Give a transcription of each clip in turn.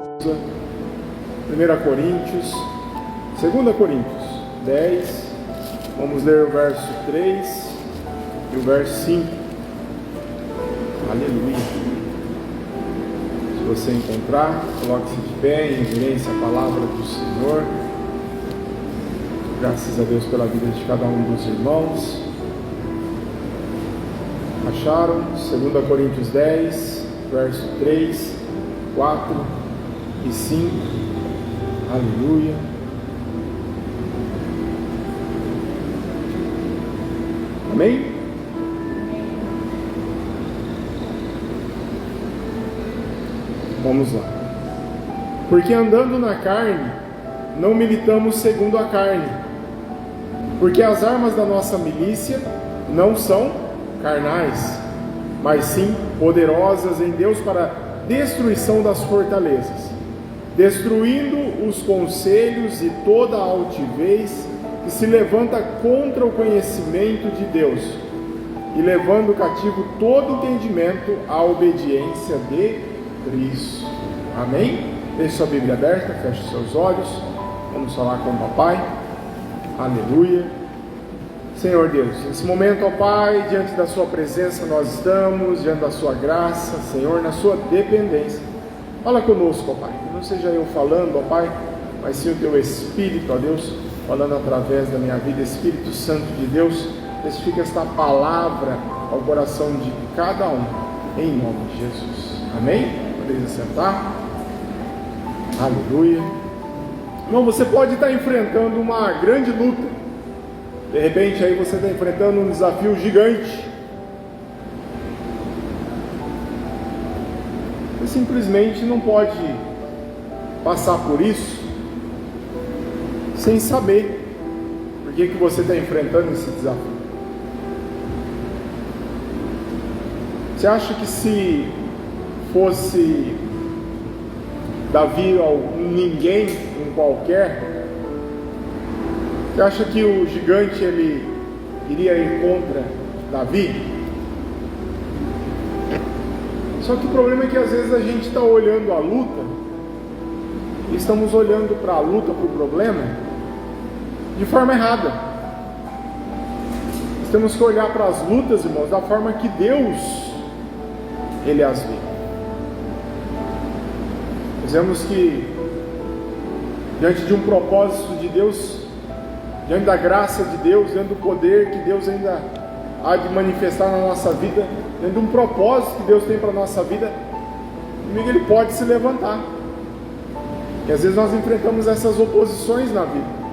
1 Coríntios, 2 Coríntios 10, vamos ler o verso 3 e o verso 5. Aleluia. Se você encontrar, coloque-se de pé em reverência à palavra do Senhor. Graças a Deus pela vida de cada um dos irmãos. Acharam? 2 Coríntios 10, verso 3, 4 e 5. Aleluia. Amém? Vamos lá. Porque andando na carne, não militamos segundo a carne. Porque as armas da nossa milícia não são carnais, mas sim poderosas em Deus para a destruição das fortalezas, destruindo os conselhos e toda a altivez que se levanta contra o conhecimento de Deus, e levando cativo todo entendimento à obediência de Cristo. Amém? Deixe sua Bíblia aberta, feche seus olhos, vamos falar com o Papai. Aleluia. Senhor Deus, nesse momento, ó Pai, diante da sua presença nós estamos, diante da sua graça, Senhor, na sua dependência. Fala conosco, ó Pai, não seja eu falando, ó Pai, mas sim o teu Espírito, ó Deus, falando através da minha vida. Espírito Santo de Deus, testifica esta palavra ao coração de cada um, em nome de Jesus. Amém? Podeis assentar. Aleluia. Irmão, você pode estar enfrentando uma grande luta. De repente aí você está enfrentando um desafio gigante. Você simplesmente não pode passar por isso sem saber por que você está enfrentando esse desafio. Você acha que se fosse Davi um ninguém, um qualquer, você acha que o gigante ele iria ir contra Davi? Só que o problema é que às vezes a gente está olhando a luta, e estamos olhando para a luta, para o problema, de forma errada. Nós temos que olhar para as lutas, irmãos, da forma que Deus Ele as vê. Nós vemos que diante de um propósito de Deus, diante da graça de Deus, diante do poder que Deus ainda há de manifestar na nossa vida, diante de um propósito que Deus tem para a nossa vida, o inimigo ele pode se levantar. E às vezes nós enfrentamos essas oposições na vida.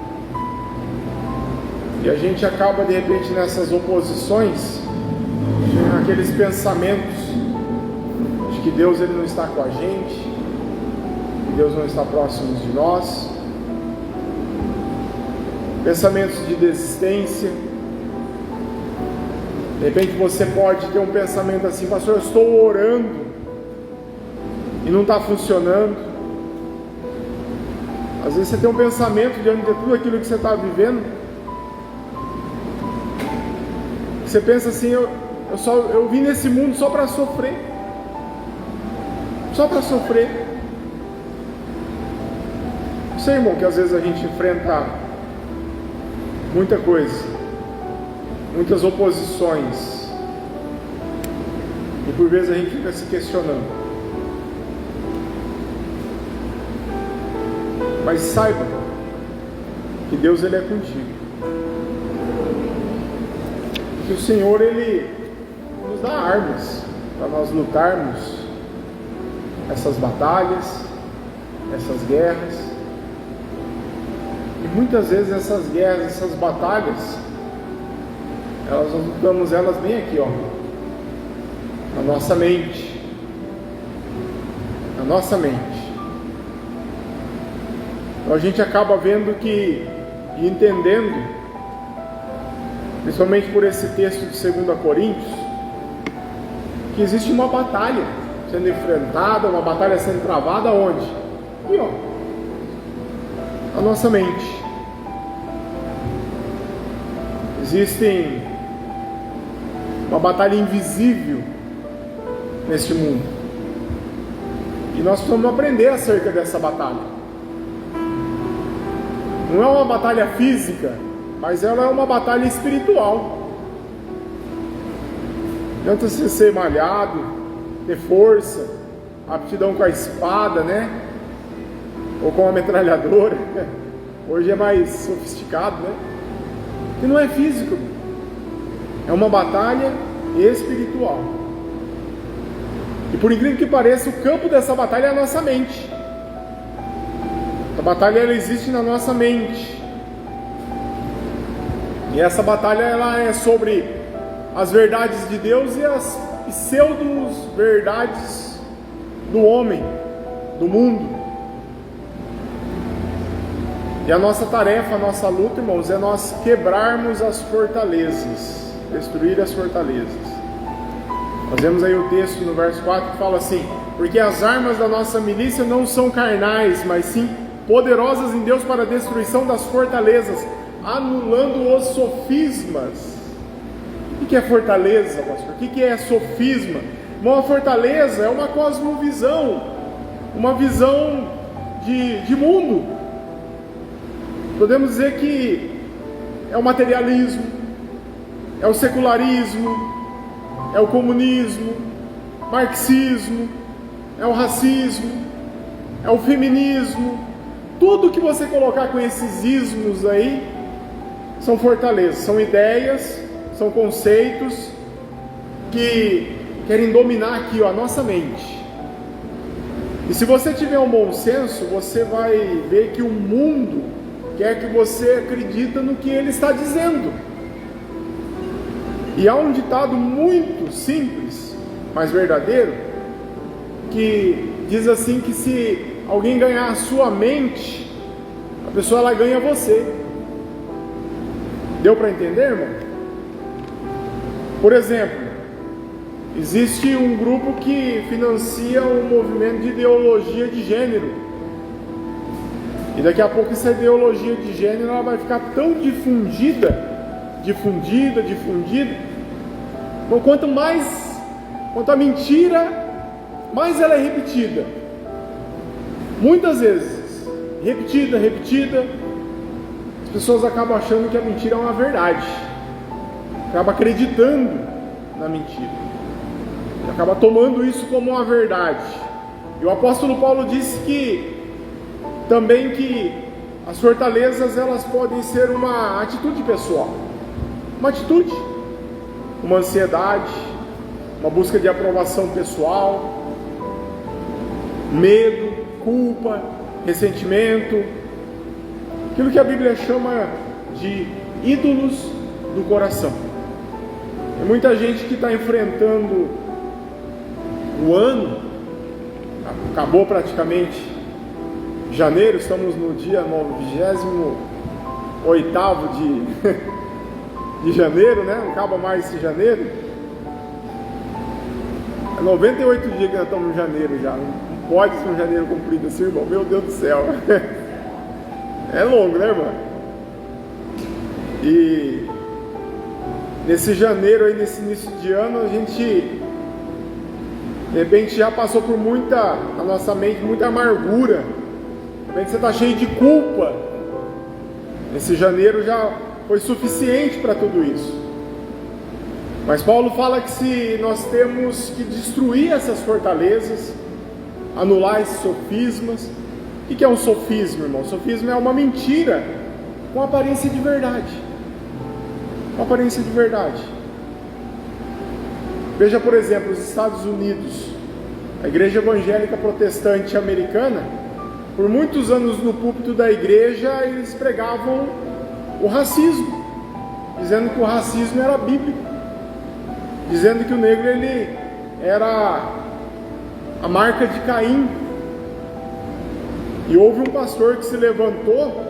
E a gente acaba de repente nessas oposições, aqueles pensamentos de que Deus ele não está com a gente, que Deus não está próximo de nós, pensamentos de desistência. De repente você pode ter um pensamento assim: pastor, eu estou orando e não está funcionando. Às vezes você tem um pensamento diante de tudo aquilo que você está vivendo, você pensa assim: eu vim nesse mundo só para sofrer, só para sofrer. Sei, irmão, que às vezes a gente enfrenta muita coisa, muitas oposições, e por vezes a gente fica se questionando. Mas saiba que Deus ele é contigo, que o Senhor ele nos dá armas para nós lutarmos essas batalhas, essas guerras. E muitas vezes essas guerras, essas batalhas, nós lutamos elas bem aqui, ó, na nossa mente, na nossa mente. Então a gente acaba vendo que, e entendendo, principalmente por esse texto de 2 Coríntios, que existe uma batalha sendo enfrentada, uma batalha sendo travada onde? Aqui, ó, a nossa mente. Existe uma batalha invisível neste mundo, e E nós precisamos aprender acerca dessa batalha. Não é uma batalha física, mas ela é uma batalha espiritual. Não adianta você ser malhado, ter força, aptidão com a espada, né? Ou com a metralhadora. Hoje é mais sofisticado, né? E não é físico. É uma batalha espiritual. E por incrível que pareça, o campo dessa batalha é a nossa mente. A batalha, ela existe na nossa mente. E essa batalha, ela é sobre as verdades de Deus e as pseudo-verdades do homem, do mundo. E a nossa tarefa, a nossa luta, irmãos, é nós quebrarmos as fortalezas, destruir as fortalezas. Nós vemos aí o texto no verso 4 que fala assim: porque as armas da nossa milícia não são carnais, mas sim poderosas em Deus para a destruição das fortalezas, anulando os sofismas. O que é fortaleza, pastor? O que é sofisma? Uma fortaleza é uma cosmovisão, uma visão de mundo. Podemos dizer que é o materialismo, é o secularismo, é o comunismo, marxismo, é o racismo, é o feminismo. Tudo que você colocar com esses ismos aí são fortalezas, são ideias, são conceitos que querem dominar aqui, ó, a nossa mente. E se você tiver um bom senso, você vai ver que o mundo quer que você acredite no que ele está dizendo. E há um ditado muito simples, mas verdadeiro, que diz assim, que se alguém ganhar a sua mente, a pessoa, ela ganha você. Deu para entender, irmão? Por exemplo, existe um grupo que financia um movimento de ideologia de gênero. E daqui a pouco essa ideologia de gênero, ela vai ficar tão difundida. Então, quanto a mentira, mais ela é repetida. Muitas vezes, repetida, as pessoas acabam achando que a mentira é uma verdade. Acaba acreditando na mentira. E acaba tomando isso como uma verdade. E o apóstolo Paulo disse que também que as fortalezas, elas podem ser uma atitude pessoal. Uma atitude, uma ansiedade, uma busca de aprovação pessoal, medo, culpa, ressentimento, aquilo que a Bíblia chama de ídolos do coração. Tem muita gente que está enfrentando o ano, acabou praticamente janeiro, estamos no dia 28º de janeiro, né? Não acaba mais esse janeiro. É 98 dias que nós estamos em janeiro já. Não pode ser um janeiro comprido assim, irmão. Meu Deus do céu. É longo, né, irmão? E nesse janeiro aí, nesse início de ano, a gente de repente já passou por muita, na nossa mente, muita amargura. De repente você está cheio de culpa. Esse janeiro já foi suficiente para tudo isso. Mas Paulo fala que se nós temos que destruir essas fortalezas, anular esses sofismas. O que é um sofisma, irmão? Sofisma é uma mentira com aparência de verdade. Com aparência de verdade. Veja, por exemplo, os Estados Unidos. A igreja evangélica protestante americana, por muitos anos no púlpito da igreja, eles pregavam o racismo, dizendo que o racismo era bíblico, dizendo que o negro, ele era a marca de Caim. E houve um pastor que se levantou,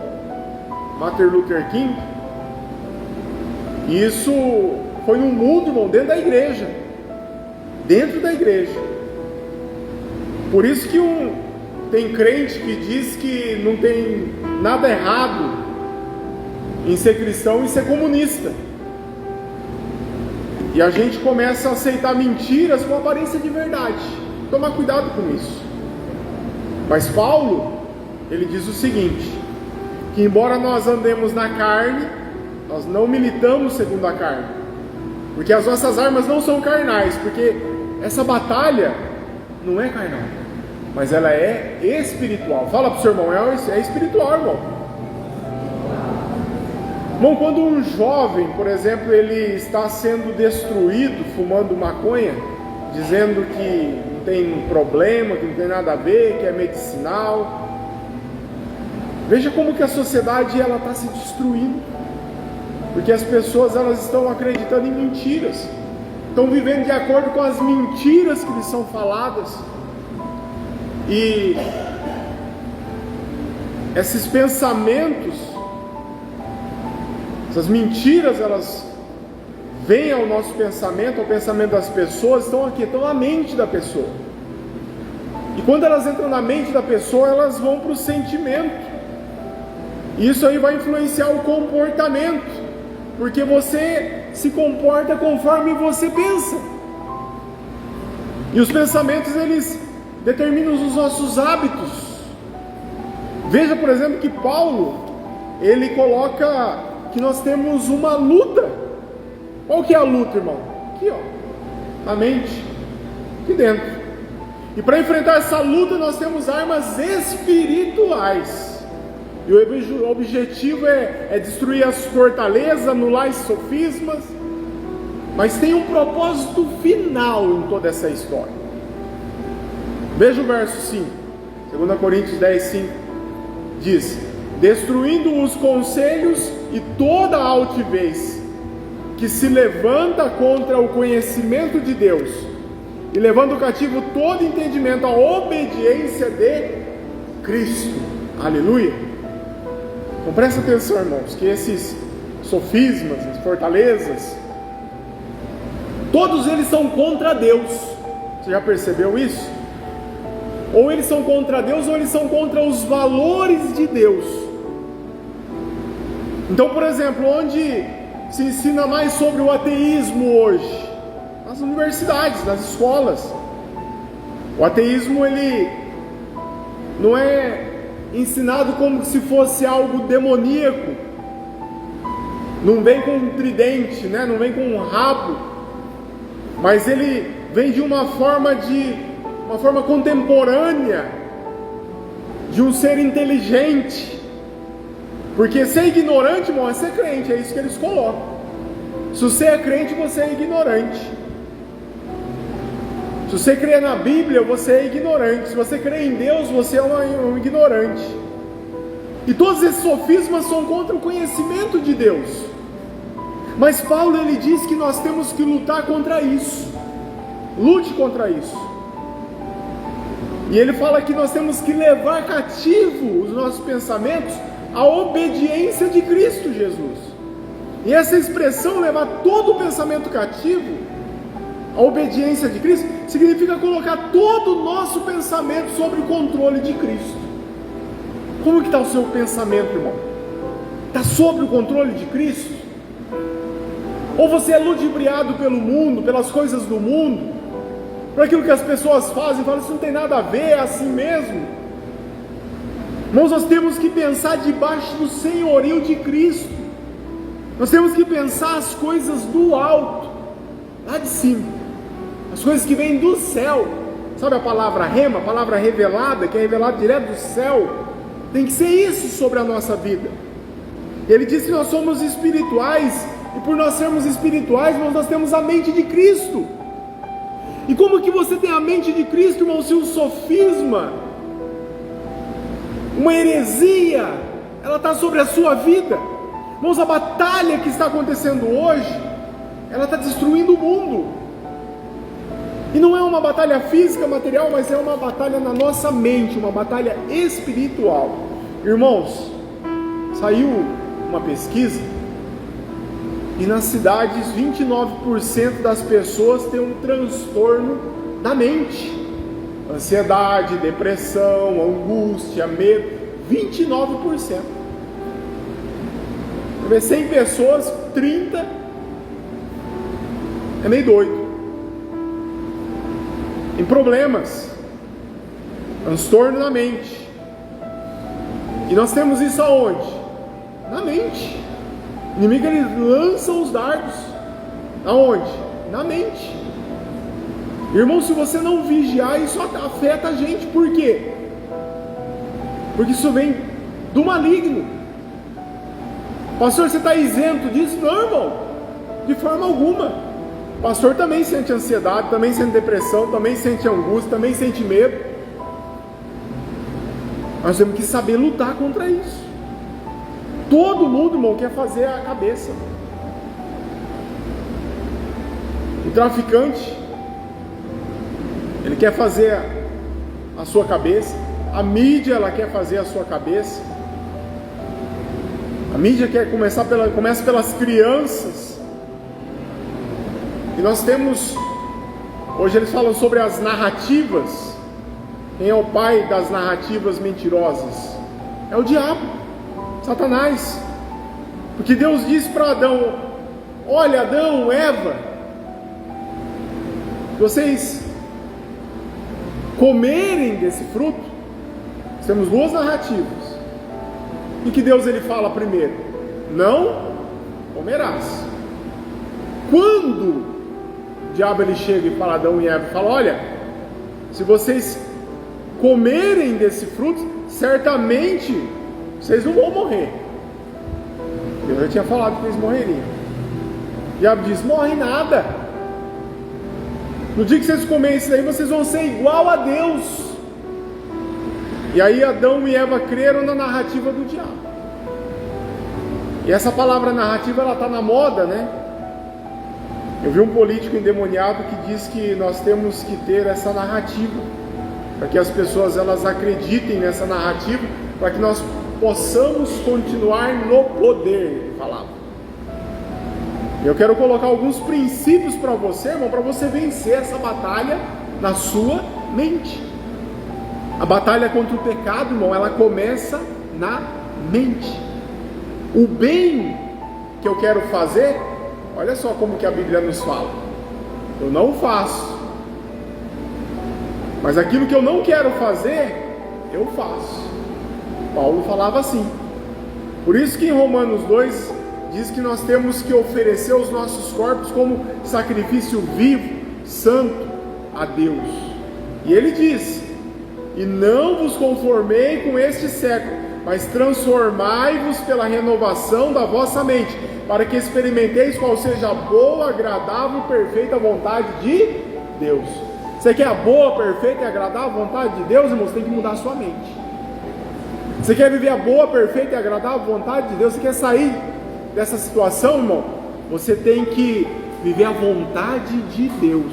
Martin Luther King, e isso foi um mundo, irmão, dentro da igreja. Por isso que tem crente que diz que não tem nada errado em ser cristão e ser comunista. E a gente começa a aceitar mentiras com aparência de verdade. Tomar cuidado com isso. Mas Paulo, ele diz o seguinte, que embora nós andemos na carne, nós não militamos segundo a carne, porque as nossas armas não são carnais, porque essa batalha não é carnal, mas ela é espiritual. Fala para o seu irmão, é espiritual, irmão. Bom, quando um jovem, por exemplo, ele está sendo destruído fumando maconha, dizendo que não tem problema, que não tem nada a ver, que é medicinal, veja como que a sociedade ela está se destruindo, porque as pessoas elas estão acreditando em mentiras, estão vivendo de acordo com as mentiras que lhes são faladas, e esses pensamentos, essas mentiras, elas vêm ao nosso pensamento, ao pensamento das pessoas, estão aqui, estão na mente da pessoa. E quando elas entram na mente da pessoa, elas vão para o sentimento. E isso aí vai influenciar o comportamento, porque você se comporta conforme você pensa. E os pensamentos, eles determinam os nossos hábitos. Veja, por exemplo, que Paulo, ele coloca que nós temos uma luta. Qual que é a luta, irmão? Aqui, ó, na mente, aqui dentro. E para enfrentar essa luta nós temos armas espirituais. E o objetivo é destruir as fortalezas, anular os sofismas. Mas tem um propósito final em toda essa história. Veja o verso 5, 2 Coríntios 10, 5, diz: destruindo os conselhos e toda a altivez que se levanta contra o conhecimento de Deus, e levando cativo todo entendimento à obediência de Cristo. Aleluia! Então presta atenção, irmãos, que esses sofismas, as fortalezas, todos eles são contra Deus. Você já percebeu isso? Ou eles são contra Deus, ou eles são contra os valores de Deus. Então, por exemplo, onde se ensina mais sobre o ateísmo hoje? Nas universidades, nas escolas. O ateísmo, ele não é ensinado como se fosse algo demoníaco. Não vem com um tridente, né? Não vem com um rabo, mas ele vem de uma forma contemporânea, de um ser inteligente. Porque ser ignorante, irmão, é ser crente, é isso que eles colocam. Se você é crente, você é ignorante. Se você crê na Bíblia, você é ignorante. Se você crê em Deus, você é um ignorante. E todos esses sofismas são contra o conhecimento de Deus. Mas Paulo, ele diz que nós temos que lutar contra isso. Lute contra isso. E ele fala que nós temos que levar cativo os nossos pensamentos à obediência de Cristo Jesus. E essa expressão, levar todo o pensamento cativo à obediência de Cristo, significa colocar todo o nosso pensamento sob o controle de Cristo. Como que está o seu pensamento, irmão? Está sob o controle de Cristo? Ou você é ludibriado pelo mundo, pelas coisas do mundo, por aquilo que as pessoas fazem, falam, isso não tem nada a ver, é assim mesmo? Irmãos, nós temos que pensar debaixo do senhorio de Cristo. Nós temos que pensar as coisas do alto, lá de cima, as coisas que vêm do céu. Sabe a palavra rema, a palavra revelada, que é revelada direto do céu? Tem que ser isso sobre a nossa vida. Ele diz que nós somos espirituais, e por nós sermos espirituais, nós temos a mente de Cristo. E como que você tem a mente de Cristo, irmão, se um sofisma, uma heresia, ela está sobre a sua vida? Irmãos, a batalha que está acontecendo hoje, ela está destruindo o mundo. E não é uma batalha física, material, mas é uma batalha na nossa mente, uma batalha espiritual. Irmãos, saiu uma pesquisa, e nas cidades 29% das pessoas têm um transtorno da mente. Ansiedade, depressão, angústia, medo, 29%. Quer ver, 100 pessoas, 30 é meio doido. Em problemas. Transtorno na mente. E nós temos isso aonde? Na mente. O inimigo, ele lança os dardos. Aonde? Na mente. Irmão, se você não vigiar, isso afeta a gente. Por quê? Porque isso vem do maligno. Pastor, você está isento disso? Não, irmão, de forma alguma. O pastor também sente ansiedade, também sente depressão, também sente angústia, também sente medo. Nós temos que saber lutar contra isso. Todo mundo, irmão, quer fazer a cabeça. O traficante, ele quer fazer a sua cabeça. A mídia, ela quer fazer a sua cabeça. A mídia quer começa pelas crianças. E nós temos, hoje eles falam sobre as narrativas. Quem é o pai das narrativas mentirosas? É o diabo, Satanás. Porque Deus disse para Adão: olha, Adão, Eva, vocês comerem desse fruto. Temos duas narrativas. E que Deus, ele fala primeiro: não comerás. Quando o diabo, ele chega e fala a Adão e Eva, fala: olha, se vocês comerem desse fruto, certamente vocês não vão morrer. Eu já tinha falado que eles morreriam. O diabo diz: morre nada. No dia que vocês comerem isso daí, vocês vão ser igual a Deus. E aí Adão e Eva creram na narrativa do diabo. E essa palavra narrativa, ela está na moda, né? Eu vi um político endemoniado que diz que nós temos que ter essa narrativa, para que as pessoas, elas acreditem nessa narrativa, para que nós possamos continuar no poder, ele falava. Eu quero colocar alguns princípios para você, irmão, para você vencer essa batalha na sua mente. A batalha contra o pecado, irmão, ela começa na mente. O bem que eu quero fazer, olha só como que a Bíblia nos fala: eu não faço, mas aquilo que eu não quero fazer, eu faço. Paulo falava assim. Por isso que em Romanos 2 diz que nós temos que oferecer os nossos corpos como sacrifício vivo, santo a Deus. E ele diz: e não vos conformei com este século, mas transformai-vos pela renovação da vossa mente, para que experimenteis qual seja a boa, agradável e perfeita vontade de Deus. Você quer a boa, perfeita e agradável vontade de Deus, irmão? Você tem que mudar a sua mente. Você quer viver a boa, perfeita e agradável vontade de Deus? Você quer sair dessa situação, irmão? Você tem que viver a vontade de Deus.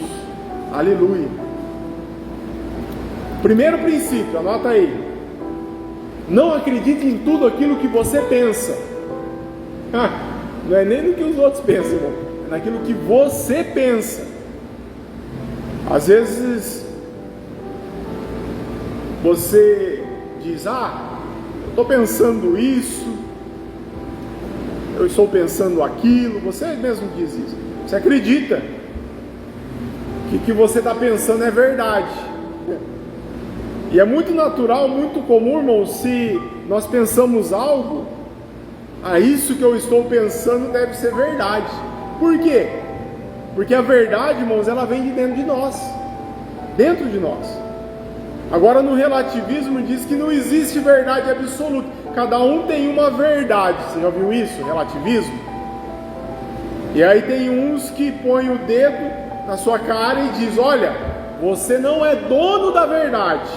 Aleluia. Primeiro princípio, anota aí: não acredite em tudo aquilo que você pensa. Não é nem no que os outros pensam, irmão, é naquilo que você pensa. Às vezes você diz: eu estou pensando isso, eu estou pensando aquilo. Você mesmo diz isso. Você acredita que o que você está pensando é verdade. E é muito natural, muito comum, irmão, se nós pensamos algo, isso que eu estou pensando deve ser verdade. Por quê? Porque a verdade, irmãos, ela vem de dentro de nós. Dentro de nós. Agora, no relativismo diz que não existe verdade absoluta. Cada um tem uma verdade. Você já viu isso? Relativismo? E aí tem uns que põem o dedo na sua cara e diz: olha, você não é dono da verdade.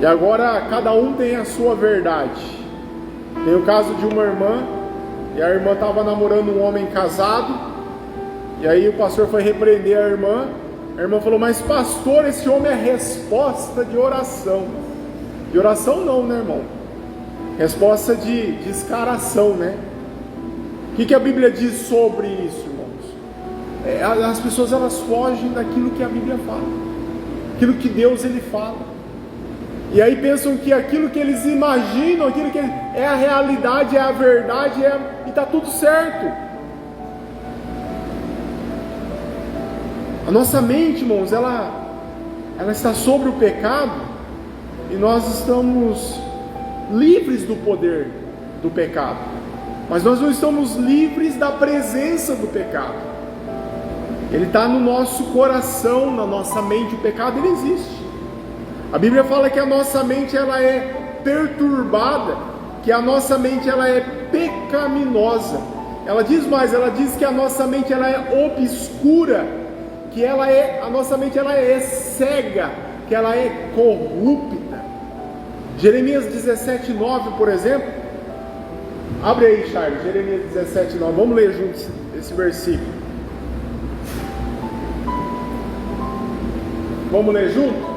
E agora cada um tem a sua verdade. Tem o caso de uma irmã, e a irmã estava namorando um homem casado, e aí o pastor foi repreender a irmã falou: mas pastor, esse homem é resposta de oração. De oração não, né, irmão? Resposta de descaração, né? O que a Bíblia diz sobre isso, irmãos? As pessoas, elas fogem daquilo que a Bíblia fala, aquilo que Deus, ele fala. E aí pensam que aquilo que eles imaginam, aquilo que é a realidade, é a verdade, e está tudo certo. A nossa mente, irmãos, ela está sobre o pecado, e nós estamos livres do poder do pecado, mas nós não estamos livres da presença do pecado. Ele está no nosso coração, na nossa mente. O pecado, ele existe. A Bíblia fala que a nossa mente, ela é perturbada, que a nossa mente, ela é pecaminosa. Ela diz mais, ela diz que a nossa mente, ela é obscura, que a nossa mente, ela é cega, que ela é corrupta. Jeremias 17:9, por exemplo. Abre aí, Charles, Jeremias 17:9. Vamos ler juntos esse versículo. Vamos ler junto?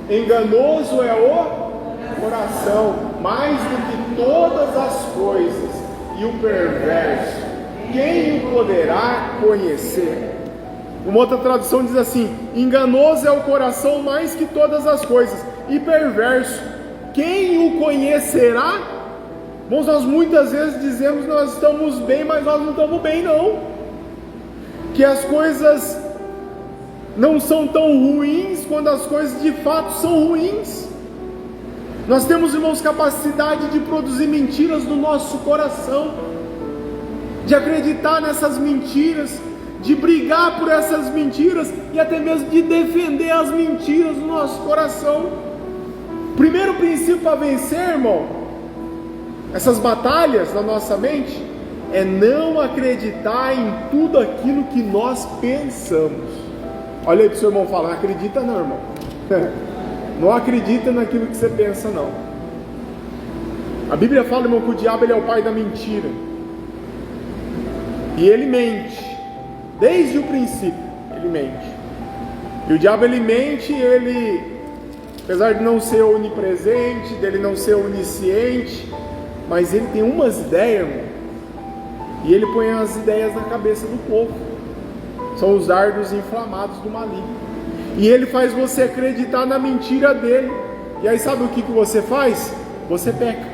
Enganoso é o coração, mais do que todas as coisas, e o perverso, quem o poderá conhecer? Uma outra tradução diz assim: enganoso é o coração mais que todas as coisas, e perverso, quem o conhecerá? Irmãos, nós muitas vezes dizemos que nós estamos bem, mas nós não estamos bem não. Que as coisas não são tão ruins quando as coisas de fato são ruins. Nós temos, irmãos, capacidade de produzir mentiras no nosso coração, de acreditar nessas mentiras, de brigar por essas mentiras e até mesmo de defender as mentiras no nosso coração. Primeiro princípio para vencer, irmão, essas batalhas na nossa mente, é não acreditar em tudo aquilo que nós pensamos. Olha aí para o seu irmão e fala: não acredita não, irmão. Não acredita naquilo que você pensa não. A Bíblia fala, irmão, que o diabo, ele é o pai da mentira. E ele mente. Desde o princípio, ele mente. E o diabo, ele mente, ele, apesar de não ser onipresente, dele não ser onisciente, mas ele tem umas ideias, irmão, e ele põe as ideias na cabeça do povo. São os dardos inflamados do maligno. E ele faz você acreditar na mentira dele. E aí sabe o que você faz? Você peca.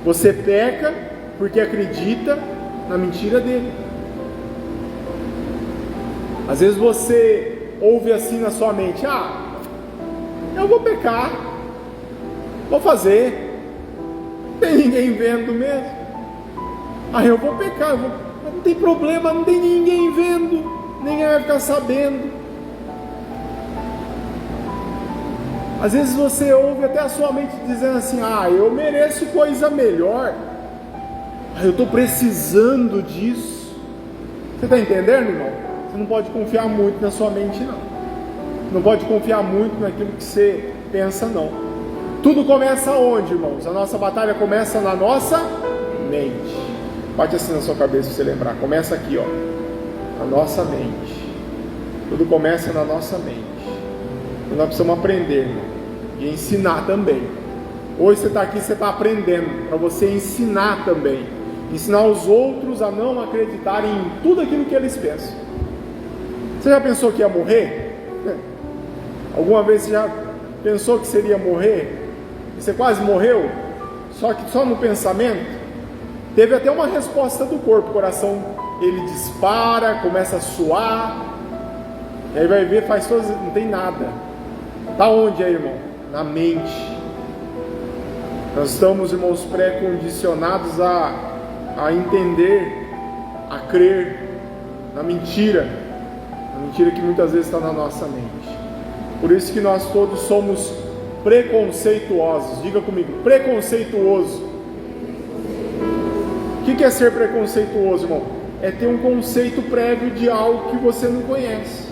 Você peca porque acredita na mentira dele. Às vezes você ouve assim na sua mente: ah, eu vou pecar, vou fazer, não tem ninguém vendo mesmo. Ah, eu vou pecar, não tem problema, não tem ninguém vendo, ninguém vai ficar sabendo. Às vezes você ouve até a sua mente dizendo assim: ah, eu mereço coisa melhor, ah, eu estou precisando disso. Você está entendendo, irmão? Você não pode confiar muito na sua mente não. Não pode confiar muito naquilo que você pensa não. Tudo começa onde, irmãos? A nossa batalha começa na nossa mente. Bate assim na sua cabeça para você lembrar. Começa aqui, ó, na nossa mente. Tudo começa na nossa mente. E nós precisamos aprender, irmão, e ensinar também. Hoje você está aqui, você está aprendendo, para você ensinar também. Ensinar os outros a não acreditarem em tudo aquilo que eles pensam. Você já pensou que ia morrer? Alguma vez você já pensou que seria morrer? E você quase morreu? Só que só no pensamento? Teve até uma resposta do corpo. O coração, ele dispara, começa a suar. E aí vai ver, faz todas, não tem nada. Está onde aí, irmão? Na mente. Nós estamos, irmãos, pré-condicionados a entender, a crer na mentira. A mentira que muitas vezes está na nossa mente. Por isso que nós todos somos preconceituosos. Diga comigo: preconceituoso. O que é ser preconceituoso, irmão? É ter um conceito prévio de algo que você não conhece.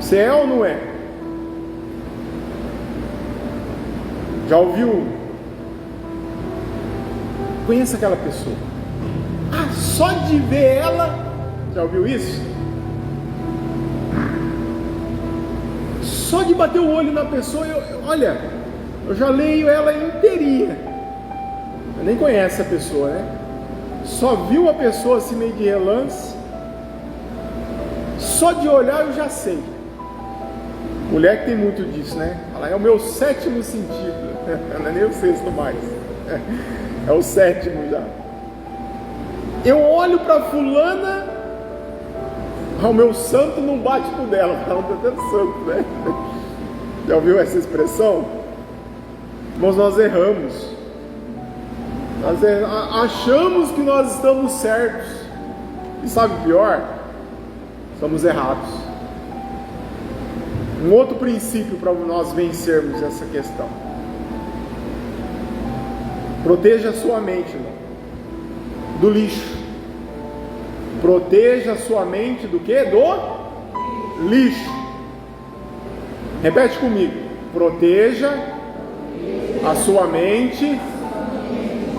Você é ou não é? Já ouviu? Conhece aquela pessoa? Ah, só de ver ela. Já ouviu isso? Só de bater o olho na pessoa, olha, eu já leio ela inteirinha. Eu nem conhece a pessoa, né? Só viu a pessoa assim meio de relance. Só de olhar eu já sei. Mulher que tem muito disso, né? Ela é o meu sétimo sentido. Não é nem o sexto mais. É o sétimo já. Eu olho para fulana, o meu santo não bate pro dela. Ela tá tendo santo, né? Já ouviu essa expressão? Irmãos, nós erramos. Achamos que nós estamos certos. E sabe o pior? Estamos errados. Um outro princípio para nós vencermos essa questão. Proteja a sua mente, irmão, do lixo. Proteja a sua mente do quê? Do lixo. Repete comigo. Proteja a sua mente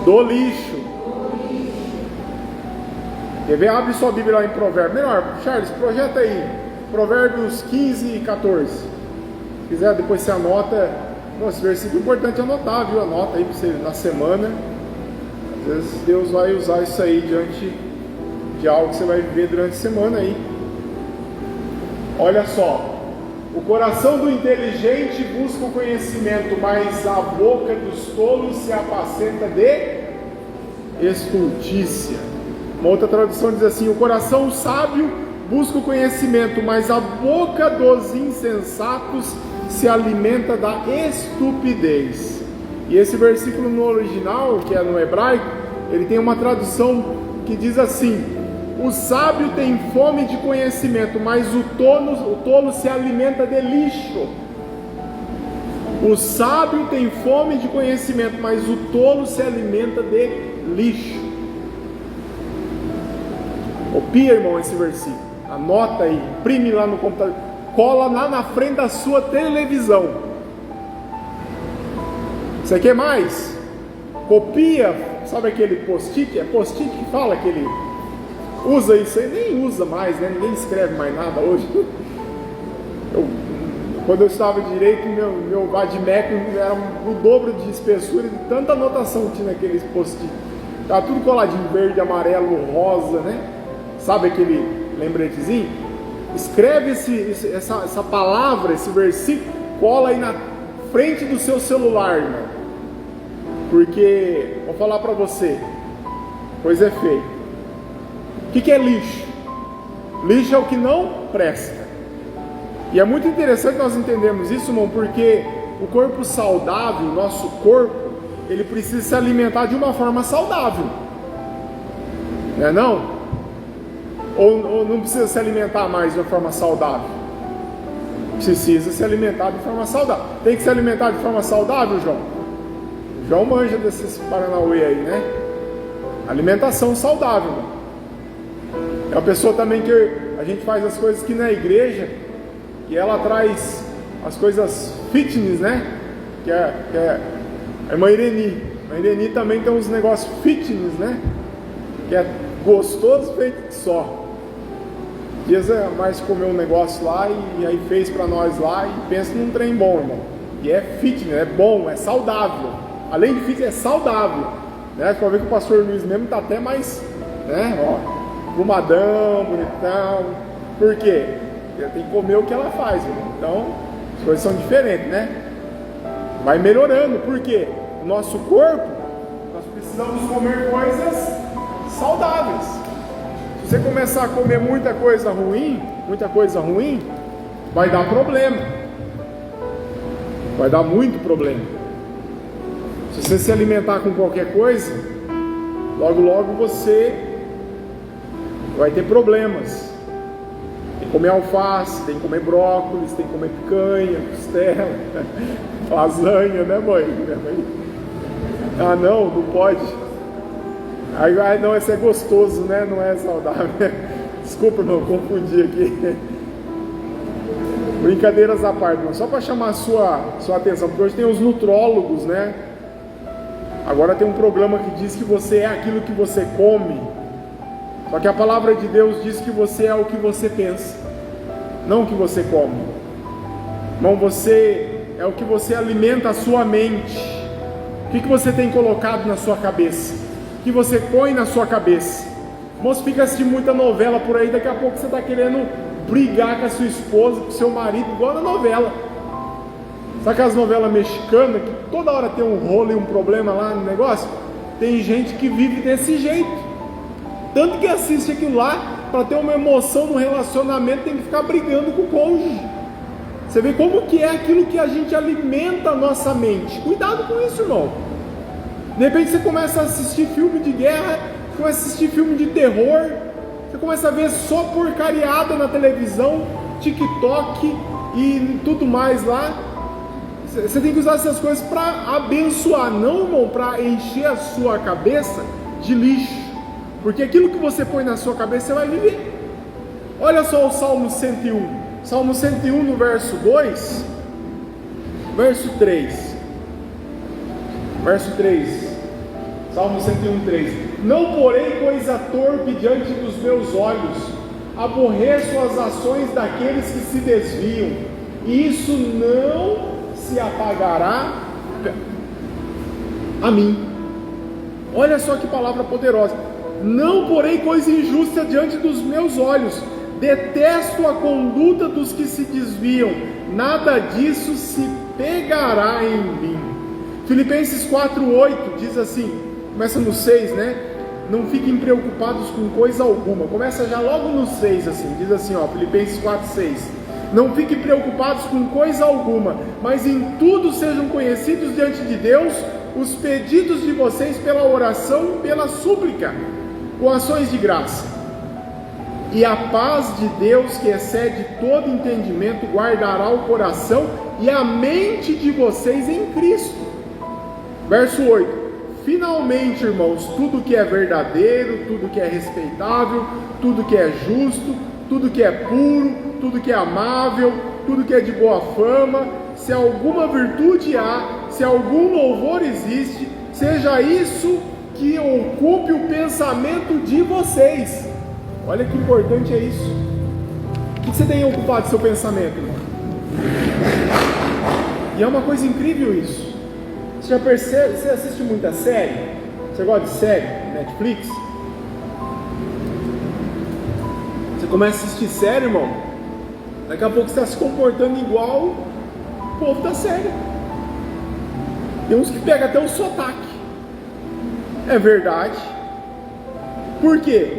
do lixo. Quer ver? Abre sua Bíblia lá em Provérbios. Melhor, Charles, projeta aí. Provérbios 15 e 14. Se quiser, depois você anota. Esse versículo é importante anotar, viu? Anota aí para você na semana. Às vezes Deus vai usar isso aí diante de algo que você vai viver durante a semana aí. Olha só. O coração do inteligente busca o conhecimento, mas a boca dos tolos se apacenta de estultícia. Uma outra tradução diz assim: o coração sábio busca o conhecimento, mas a boca dos insensatos se alimenta da estupidez. E esse versículo no original, que é no hebraico, ele tem uma tradução que diz assim: o sábio tem fome de conhecimento, mas o tolo se alimenta de lixo. O sábio tem fome de conhecimento, mas o tolo se alimenta de lixo. Copia, irmão, esse versículo. Anota aí, imprime lá no computador, cola lá na frente da sua televisão. Você quer mais? Copia, sabe aquele post-it? É post-it que fala que ele usa isso aí, nem usa mais, né? Ninguém escreve mais nada hoje. Quando eu estava direito, meu vadimeco era o dobro de espessura, de tanta anotação que tinha naqueles post-it. Estava tudo coladinho, verde, amarelo, rosa, né? Sabe aquele lembretezinho? Escreve essa palavra, esse versículo, cola aí na frente do seu celular, irmão. Porque, vou falar para você, coisa é feia. O que é lixo? Lixo é o que não presta. E é muito interessante nós entendermos isso, irmão, porque o corpo saudável, o nosso corpo, ele precisa se alimentar de uma forma saudável. Não é não? Ou não precisa se alimentar mais de uma forma saudável? Precisa se alimentar de forma saudável. Tem que se alimentar de forma saudável, João? João manja desses paranauê aí, né? Alimentação saudável, irmão. É uma pessoa também que a gente faz as coisas aqui na igreja, que ela traz as coisas fitness, né? Que é a irmã Ireni. A Ireni também tem uns negócios fitness, né? Que é gostoso feito só. Dias a mais comeu um negócio lá e aí fez pra nós lá e pensa num trem bom, irmão. E é fitness, é bom, é saudável. Além de fitness, é saudável. Né? Você pode ver que o pastor Luiz mesmo tá até mais, né? Ó, arrumadão, bonitão. Por quê? Ele tem que comer o que ela faz, irmão. Então, as coisas são diferentes, né? Vai melhorando, por quê? O nosso corpo, nós precisamos comer coisas saudáveis. Se você começar a comer muita coisa ruim, vai dar problema. Vai dar muito problema. Se você se alimentar com qualquer coisa, logo você vai ter problemas. Tem que comer alface, tem que comer brócolis, tem que comer picanha, costela, lasanha, né, mãe? Ah, não pode. Aí não, esse é gostoso, né? Não é saudável. Desculpa, irmão, confundi aqui. Brincadeiras à parte, irmão. Só para chamar a sua atenção, porque hoje tem os nutrólogos, né? Agora tem um programa que diz que você é aquilo que você come. Só que a palavra de Deus diz que você é o que você pensa, não o que você come. Irmão, você é o que você alimenta a sua mente. O que você tem colocado na sua cabeça? Que você põe na sua cabeça. Moço, fica assistindo muita novela por aí, daqui a pouco você está querendo brigar com a sua esposa, com o seu marido, igual na novela. Sabe aquelas novelas mexicanas que toda hora tem um rolo e um problema lá no negócio? Tem gente que vive desse jeito. Tanto que assiste aquilo lá, para ter uma emoção no relacionamento, tem que ficar brigando com o cônjuge. Você vê como que é aquilo que a gente alimenta a nossa mente. Cuidado com isso, irmão. De repente você começa a assistir filme de guerra, começa a assistir filme de terror, você começa a ver só porcariada na televisão, TikTok e tudo mais lá. Você tem que usar essas coisas para abençoar, não, irmão, para encher a sua cabeça de lixo. Porque aquilo que você põe na sua cabeça, você vai viver. Olha só o Salmo 101. Salmo 101 no verso 2, verso 3. Verso 3. Salmo 101, 3. Não porei coisa torpe diante dos meus olhos, aborreço as ações daqueles que se desviam, e isso não se apagará a mim. Olha só que palavra poderosa. Não porei coisa injusta diante dos meus olhos, detesto a conduta dos que se desviam, nada disso se pegará em mim. Filipenses 4:8 diz assim, começa no 6, né? Não fiquem preocupados com coisa alguma. Começa já logo no 6 assim, diz assim, ó, Filipenses 4:6. Não fiquem preocupados com coisa alguma, mas em tudo sejam conhecidos diante de Deus os pedidos de vocês pela oração, pela súplica, com ações de graça. E a paz de Deus, que excede todo entendimento, guardará o coração e a mente de vocês em Cristo. Verso 8. Finalmente, irmãos, tudo que é verdadeiro, tudo que é respeitável, tudo que é justo, tudo que é puro, tudo que é amável, tudo que é de boa fama, se alguma virtude há, se algum louvor existe, seja isso que ocupe o pensamento de vocês. Olha que importante é isso. O que você tem ocupado seu pensamento, irmão? E é uma coisa incrível isso. Você já percebe? Você assiste muita série? Você gosta de série? Netflix? Você começa a assistir série, irmão, daqui a pouco você está se comportando igual o povo da série. Tem uns que pegam até o sotaque. É verdade. Por quê?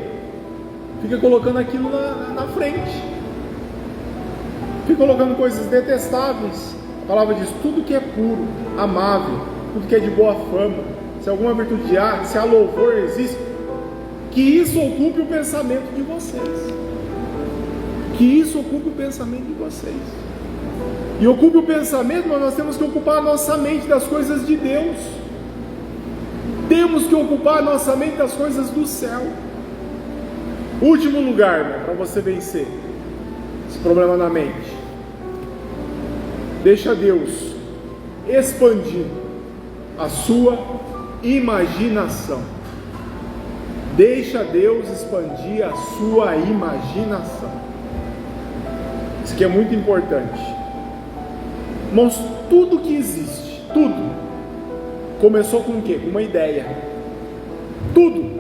Fica colocando aquilo na frente. Fica colocando coisas detestáveis. A palavra diz, tudo que é puro, amável, tudo que é de boa fama, se alguma virtude há, se há louvor existe, que isso ocupe o pensamento de vocês. Que isso ocupe o pensamento de vocês. E ocupe o pensamento, mas nós temos que ocupar a nossa mente das coisas de Deus. Temos que ocupar a nossa mente das coisas do céu. Último lugar, irmão, para você vencer esse problema na mente. Deixa Deus expandir a sua imaginação. Deixa Deus expandir a sua imaginação. Isso aqui é muito importante. Irmãos, tudo que existe, tudo, começou com o quê? Com uma ideia. Tudo.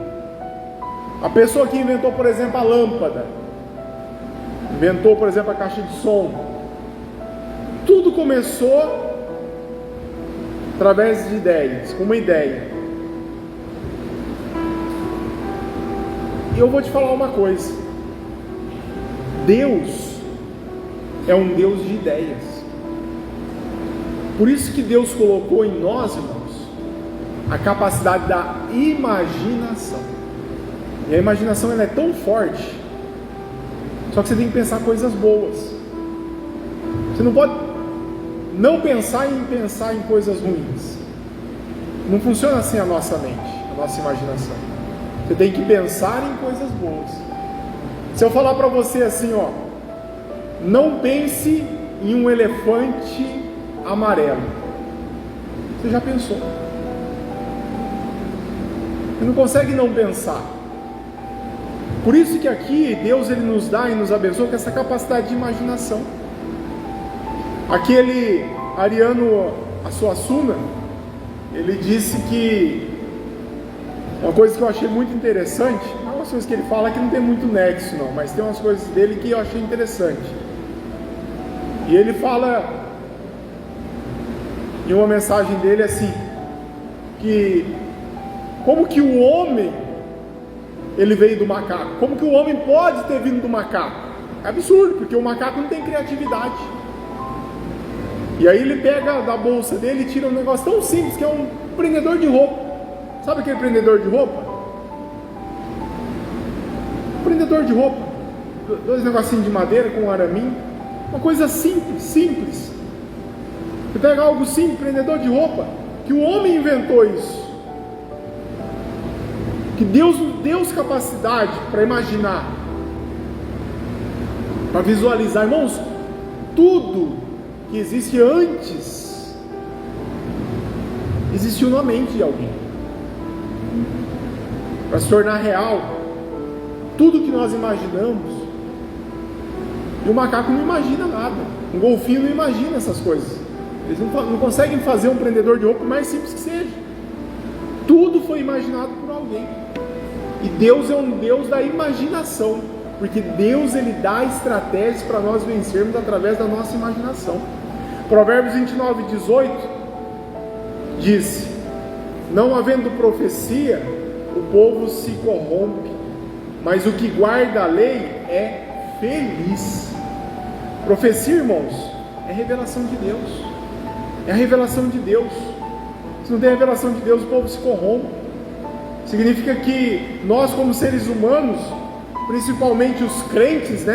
A pessoa que inventou, por exemplo, a lâmpada, inventou, por exemplo, a caixa de som, tudo começou através de ideias, com uma ideia. E eu vou te falar uma coisa: Deus é um Deus de ideias. Por isso que Deus colocou em nós, irmãos, a capacidade da imaginação. E a imaginação, ela é tão forte, só que você tem que pensar coisas boas. Você não pode não pensar em coisas ruins. Não funciona assim a nossa mente, a nossa imaginação. Você tem que pensar em coisas boas. Se eu falar para você assim, ó, não pense em um elefante amarelo, você já pensou? Você não consegue não pensar. Por isso que aqui Deus, ele nos dá e nos abençoa com essa capacidade de imaginação. Aquele Ariano Suassuna, ele disse que uma coisa que eu achei muito interessante, não é umas coisas que ele fala que não tem muito nexo não, mas tem umas coisas dele que eu achei interessante. E ele fala em uma mensagem dele assim, que como que o homem, ele veio do macaco? Como que o homem pode ter vindo do macaco? É absurdo, porque o macaco não tem criatividade. E aí ele pega da bolsa dele e tira um negócio tão simples que é um prendedor de roupa. Sabe aquele prendedor de roupa? Prendedor de roupa. 2 negocinhos de madeira com um araminho. Uma coisa simples. Você pega algo simples, prendedor de roupa, que o homem inventou isso. Que Deus nos deu capacidade para imaginar, para visualizar. Irmãos, tudo que existe antes existiu na mente de alguém, para se tornar real. Tudo que nós imaginamos, e o macaco não imagina nada, um golfinho não imagina essas coisas. Eles não conseguem fazer um prendedor de roupa, por mais simples que seja. Tudo foi imaginado por alguém. E Deus é um Deus da imaginação, porque Deus ele dá estratégias para nós vencermos através da nossa imaginação. Provérbios 29:18 diz: não havendo profecia, o povo se corrompe, mas o que guarda a lei é feliz. Profecia, irmãos, é revelação de Deus. É a revelação de Deus. Se não tem a revelação de Deus, o povo se corrompe. Significa que nós, como seres humanos, principalmente os crentes,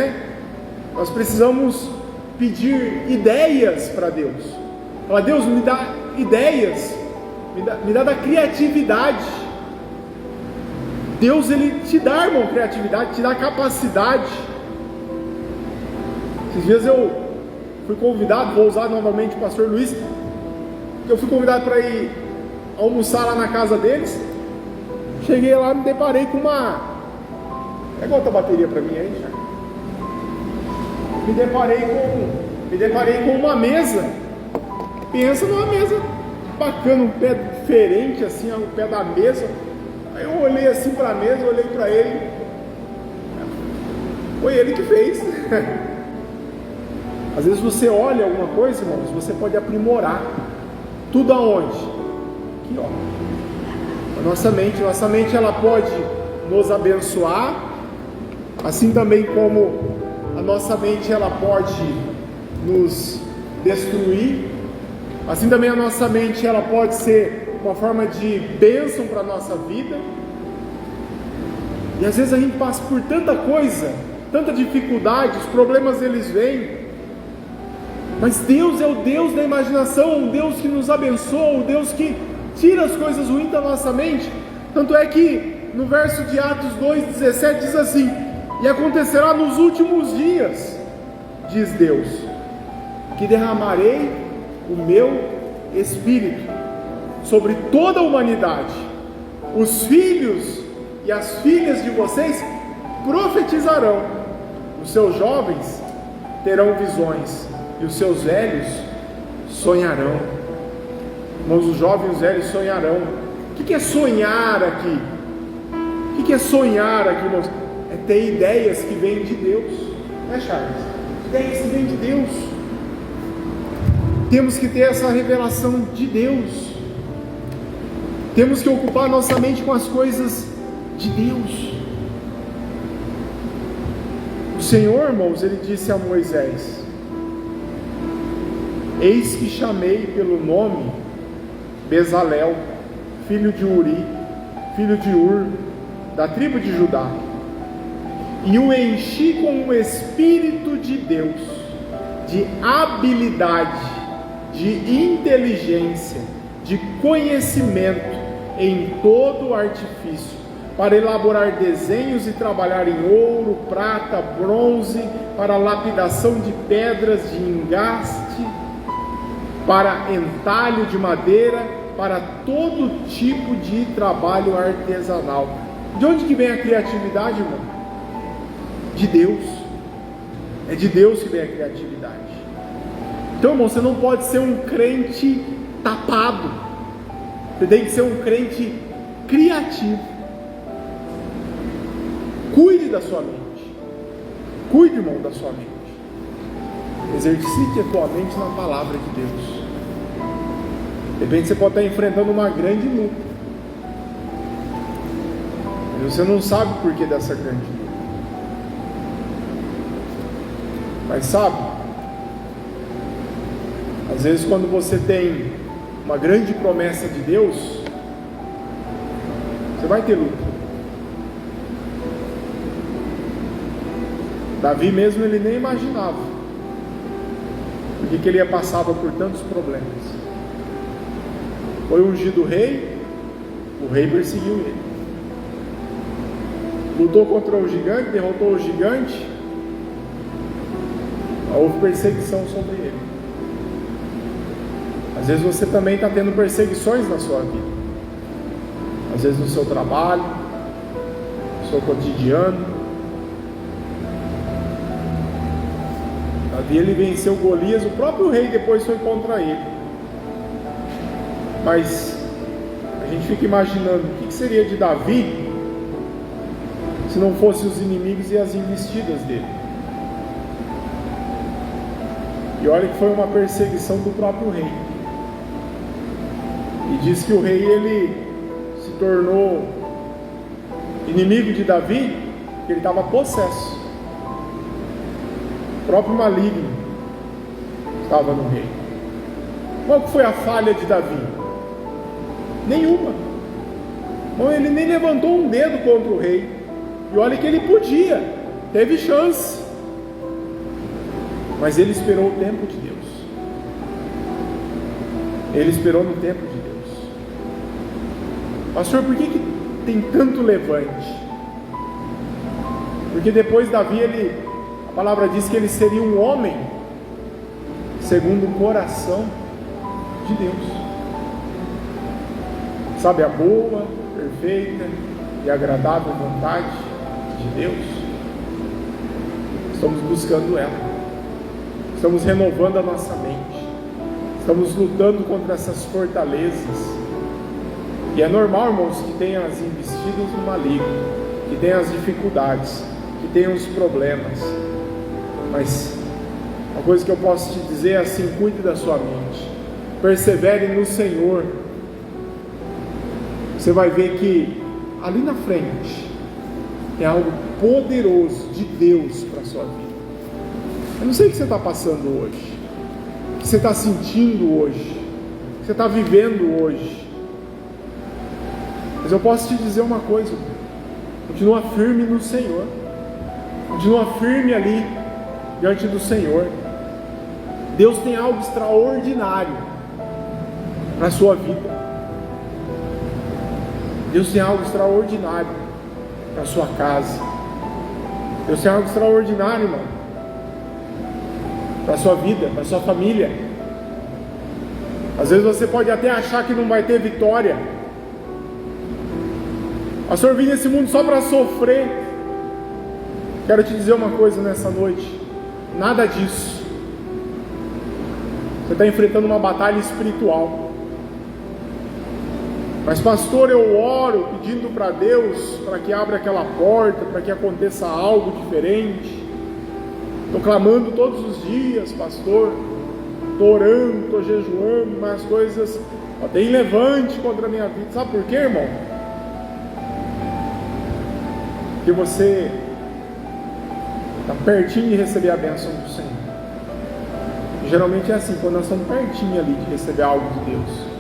nós precisamos pedir ideias para Deus. Falar: Deus, me dá ideias, me dá da criatividade. Deus ele te dá, irmão, criatividade, te dá capacidade. Esses dias eu fui convidado, vou usar novamente o pastor Luiz, eu fui convidado para ir almoçar lá na casa deles. Cheguei lá, me deparei com uma... Pega outra bateria para mim aí, Thiago. Me deparei com uma mesa. Pensa numa mesa bacana, um pé diferente assim, o pé da mesa. Aí eu olhei assim para a mesa, olhei para ele. Foi ele que fez. Às vezes você olha alguma coisa, irmãos, você pode aprimorar. Tudo aonde? Aqui, ó. A nossa mente ela pode nos abençoar, assim também como a nossa mente ela pode nos destruir, assim também a nossa mente ela pode ser uma forma de bênção para a nossa vida. E às vezes a gente passa por tanta coisa, tanta dificuldade, os problemas eles vêm, mas Deus é o Deus da imaginação, o Deus que nos abençoa, o Deus que tira as coisas ruins da nossa mente. Tanto é que no verso de Atos 2,17 diz assim: e acontecerá nos últimos dias, diz Deus, que derramarei o meu Espírito sobre toda a humanidade. Os filhos e as filhas de vocês profetizarão, os seus jovens terão visões e os seus velhos sonharão. Irmãos, os jovens e os velhos sonharão. O que é sonhar aqui? O que é sonhar aqui, irmãos? É ter ideias que vêm de Deus, Charles? Ideias que vêm de Deus. Temos que ter essa revelação de Deus. Temos que ocupar nossa mente com as coisas de Deus. O Senhor, irmãos, ele disse a Moisés: eis que chamei pelo nome Bezalel, filho de Uri, filho de Ur, da tribo de Judá, e o enchi com o Espírito de Deus, de habilidade, de inteligência, de conhecimento em todo o artifício, para elaborar desenhos e trabalhar em ouro, prata, bronze, para lapidação de pedras de engaste, para entalho de madeira, para todo tipo de trabalho artesanal. De onde que vem a criatividade, irmão? De Deus. É de Deus que vem a criatividade. Então, irmão, você não pode ser um crente tapado. Você tem que ser um crente criativo. Cuide da sua mente. Cuide, irmão, da sua mente. Exercite a tua mente na palavra de Deus. De repente você pode estar enfrentando uma grande luta, e você não sabe o porquê dessa grande luta. Mas sabe, às Às vezes, quando você tem uma grande promessa de Deus, você vai ter luta. Davi mesmo, ele nem imaginava porque que ele ia passava por tantos problemas. Foi ungido rei, o rei perseguiu ele. Lutou contra o gigante, derrotou o gigante, houve perseguição sobre ele. Às vezes você também está tendo perseguições na sua vida. Às vezes no seu trabalho, no seu cotidiano. Davi, ele venceu Golias, o próprio rei depois foi contra ele. Mas a gente fica imaginando o que seria de Davi se não fossem os inimigos e as investidas dele. E olha que foi uma perseguição do próprio rei. E diz que o rei, ele se tornou inimigo de Davi, porque ele estava possesso. O próprio maligno estava no rei. Qual que foi a falha de Davi? Nenhuma. Bom, ele nem levantou um dedo contra o rei. E olha que ele podia, teve chance. Mas ele esperou o tempo de Deus. Ele esperou no tempo de Deus. Pastor, por que tem tanto levante? Porque depois Davi, a palavra diz que ele seria um homem segundo o coração de Deus. Sabe a boa, perfeita e agradável vontade de Deus? Estamos buscando ela. Estamos renovando a nossa mente. Estamos lutando contra essas fortalezas. E é normal, irmãos, que tenha as investidas do maligno, que tenha as dificuldades, que tenha os problemas. Mas uma coisa que eu posso te dizer é assim: cuide da sua mente. Persevere no Senhor. Você vai ver que ali na frente tem algo poderoso de Deus para a sua vida. Eu não sei o que você está passando hoje, o que você está sentindo hoje, o que você está vivendo hoje. Mas eu posso te dizer uma coisa: continua firme no Senhor. Continua firme ali diante do Senhor. Deus tem algo extraordinário para a sua vida. Deus tem algo extraordinário para a sua casa. Deus tem algo extraordinário, irmão, para a sua vida, para a sua família. Às vezes você pode até achar que não vai ter vitória. Pastor, vim nesse mundo só para sofrer. Quero te dizer uma coisa nessa noite: nada disso. Você está enfrentando uma batalha espiritual. Mas pastor, eu oro pedindo para Deus para que abra aquela porta, para que aconteça algo diferente. Estou clamando todos os dias, pastor. Estou orando, estou jejuando, mas as coisas tem levante contra a minha vida. Sabe por quê, irmão? Porque você está pertinho de receber a bênção do Senhor. E geralmente é assim, quando nós estamos pertinho ali de receber algo de Deus,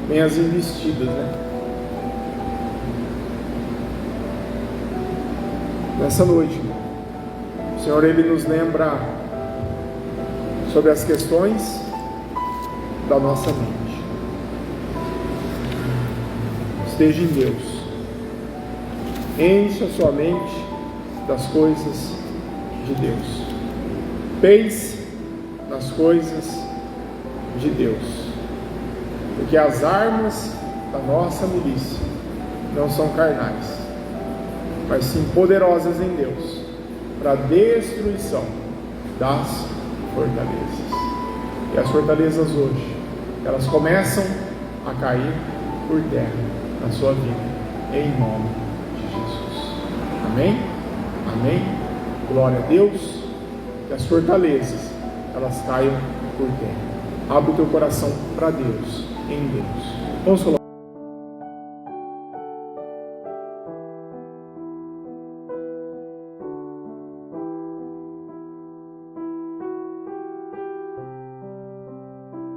vem as investidas, né? Nessa noite, o Senhor, Ele nos lembra sobre as questões da nossa mente. Esteja em Deus. Encha a sua mente das coisas de Deus. Pense nas coisas de Deus. Porque as armas da nossa milícia não são carnais, mas sim poderosas em Deus, para a destruição das fortalezas. E as fortalezas hoje, elas começam a cair por terra na sua vida, em nome de Jesus. Amém? Amém? Glória a Deus. Que as fortalezas, elas caiam por terra. Abre o teu coração para Deus, em Deus. Vamos colocar.